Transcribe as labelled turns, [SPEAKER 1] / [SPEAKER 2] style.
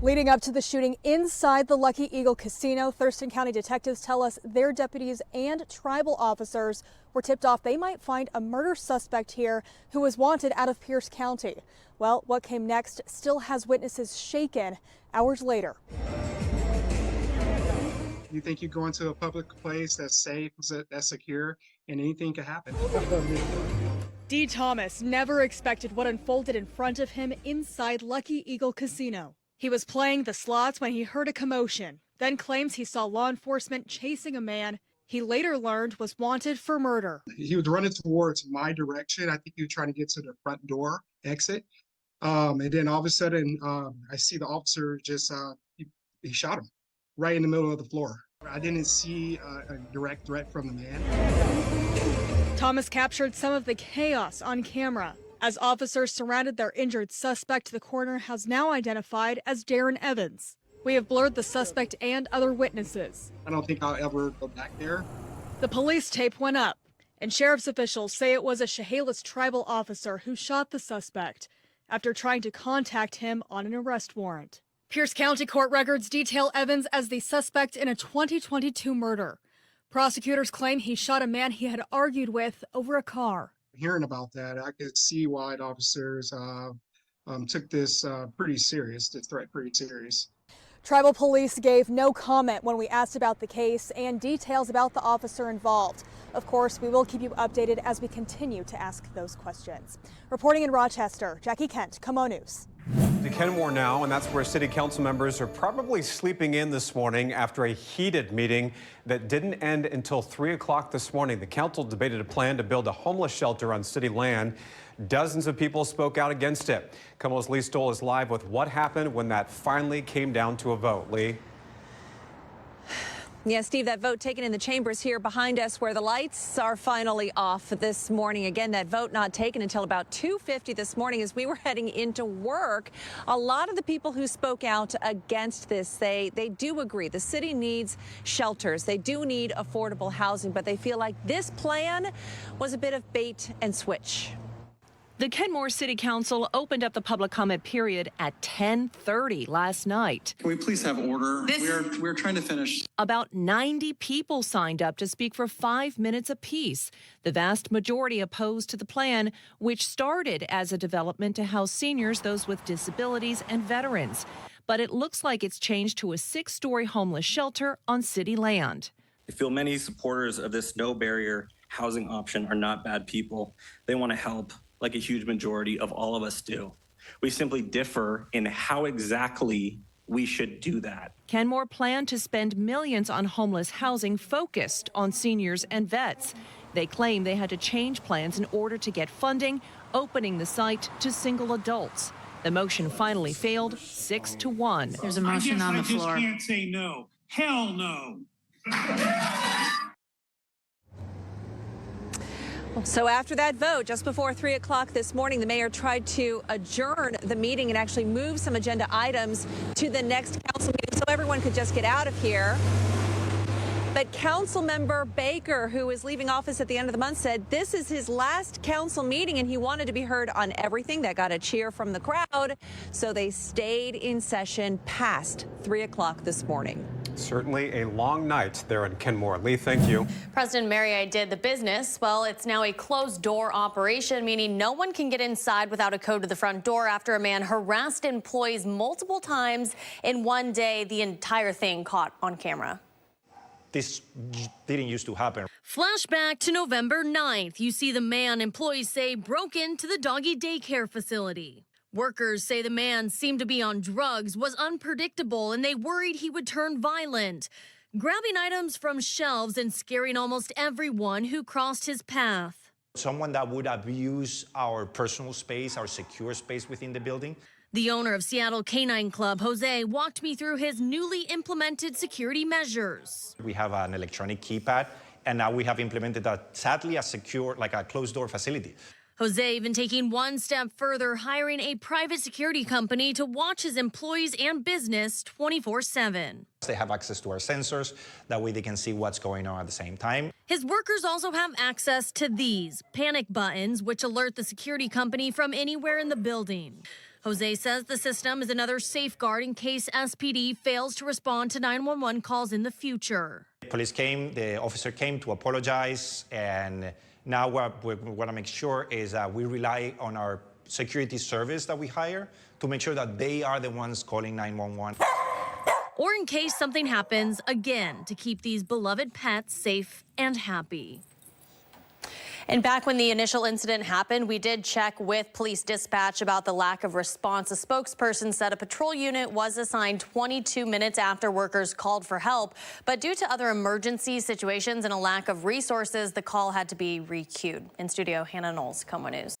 [SPEAKER 1] Leading up to the shooting inside the Lucky Eagle Casino, Thurston County detectives tell us their deputies and tribal officers were tipped off they might find a murder suspect here who was wanted out of Pierce County. Well, what came next still has witnesses shaken hours later.
[SPEAKER 2] You think you go into a public place that's safe, that's secure, and anything can happen.
[SPEAKER 1] D. Thomas never expected what unfolded in front of him inside Lucky Eagle Casino. He was playing the slots when he heard a commotion, then claims he saw law enforcement chasing a man he later learned was wanted for murder.
[SPEAKER 2] He was running towards my direction. I think he was trying to get to the front door exit. And then all of a sudden, I see the officer just, he shot him right in the middle of the floor. I didn't see a direct threat from the man.
[SPEAKER 1] Thomas captured some of the chaos on camera. As officers surrounded their injured suspect, the coroner has now identified as Darren Evans. We have blurred the suspect and other witnesses.
[SPEAKER 2] I don't think I'll ever go back there.
[SPEAKER 1] The police tape went up, and sheriff's officials say it was a Chehalis tribal officer who shot the suspect after trying to contact him on an arrest warrant. Pierce County court records detail Evans as the suspect in a 2022 murder. Prosecutors claim he shot a man he had argued with over a car.
[SPEAKER 2] Hearing about that, I could see why the officers took this pretty serious, this threat pretty serious.
[SPEAKER 1] Tribal police gave no comment when we asked about the case and details about the officer involved. Of course, we will keep you updated as we continue to ask those questions. Reporting in Rochester, Jackie Kent, KOMO News.
[SPEAKER 3] To Kenmore now, and that's where city council members are probably sleeping in this morning after a heated meeting that didn't end until 3 o'clock this morning. The council debated a plan to build a homeless shelter on city land. Dozens of people spoke out against it. KOMO's Lee Stoll is live with what happened when that finally came down to a vote. Lee?
[SPEAKER 4] Yeah, Steve, that vote taken in the chambers here behind us where the lights are finally off this morning. Again, that vote not taken until about 2:50 this morning as we were heading into work. A lot of the people who spoke out against this say they do agree the city needs shelters. They do need affordable housing, but they feel like this plan was a bit of bait and switch.
[SPEAKER 5] The Kenmore City Council opened up the public comment period at 10:30 last night.
[SPEAKER 6] Can we please have order? We're trying to finish.
[SPEAKER 5] About 90 people signed up to speak for 5 minutes apiece. The vast majority opposed to the plan, which started as a development to house seniors, those with disabilities, and veterans. But it looks like it's changed to a 6-story homeless shelter on city land.
[SPEAKER 7] I feel many supporters of this no-barrier housing option are not bad people. They want to help, like a huge majority of all of us do. We simply differ in how exactly we should do that.
[SPEAKER 5] Kenmore planned to spend millions on homeless housing focused on seniors and vets. They claim they had to change plans in order to get funding, opening the site to single adults. The motion finally failed 6-1.
[SPEAKER 8] There's a motion on the floor.
[SPEAKER 9] I just can't say no. Hell no.
[SPEAKER 4] So after that vote, just before 3 o'clock this morning, the mayor tried to adjourn the meeting and actually move some agenda items to the next council meeting so everyone could just get out of here. But Councilmember Baker, who is leaving office at the end of the month, said this is his last council meeting and he wanted to be heard on everything. That got a cheer from the crowd. So they stayed in session past 3 o'clock this morning.
[SPEAKER 3] Certainly a long night there in Kenmore. Lee, thank you.
[SPEAKER 10] President Mary did the business. Well, it's now a closed-door operation, meaning no one can get inside without a code to the front door after a man harassed employees multiple times in one day. The entire thing caught on camera.
[SPEAKER 11] This didn't used to happen.
[SPEAKER 10] Flashback to November 9th. You see the man employees say broke into the doggy daycare facility. Workers say the man seemed to be on drugs, was unpredictable, and they worried he would turn violent, grabbing items from shelves and scaring almost everyone who crossed his path.
[SPEAKER 11] Someone that would abuse our personal space, our secure space within the building.
[SPEAKER 10] The owner of Seattle Canine Club, Jose, walked me through his newly implemented security measures.
[SPEAKER 11] We have an electronic keypad, and now we have implemented sadly a secure, like a closed-door facility.
[SPEAKER 10] Jose even taking one step further, hiring a private security company to watch his employees and business 24/7.
[SPEAKER 11] They have access to our sensors. That way they can see what's going on at the same time.
[SPEAKER 10] His workers also have access to these panic buttons, which alert the security company from anywhere in the building. Jose says the system is another safeguard in case SPD fails to respond to 911 calls in the future.
[SPEAKER 11] Police came, the officer came to apologize, and now what we want to make sure is that we rely on our security service that we hire to make sure that they are the ones calling 911.
[SPEAKER 10] Or in case something happens again, to keep these beloved pets safe and happy.
[SPEAKER 8] And back when the initial incident happened, we did check with police dispatch about the lack of response. A spokesperson said a patrol unit was assigned 22 minutes after workers called for help. But due to other emergency situations and a lack of resources, the call had to be requeued. In studio, Hannah Knowles, KOMO News.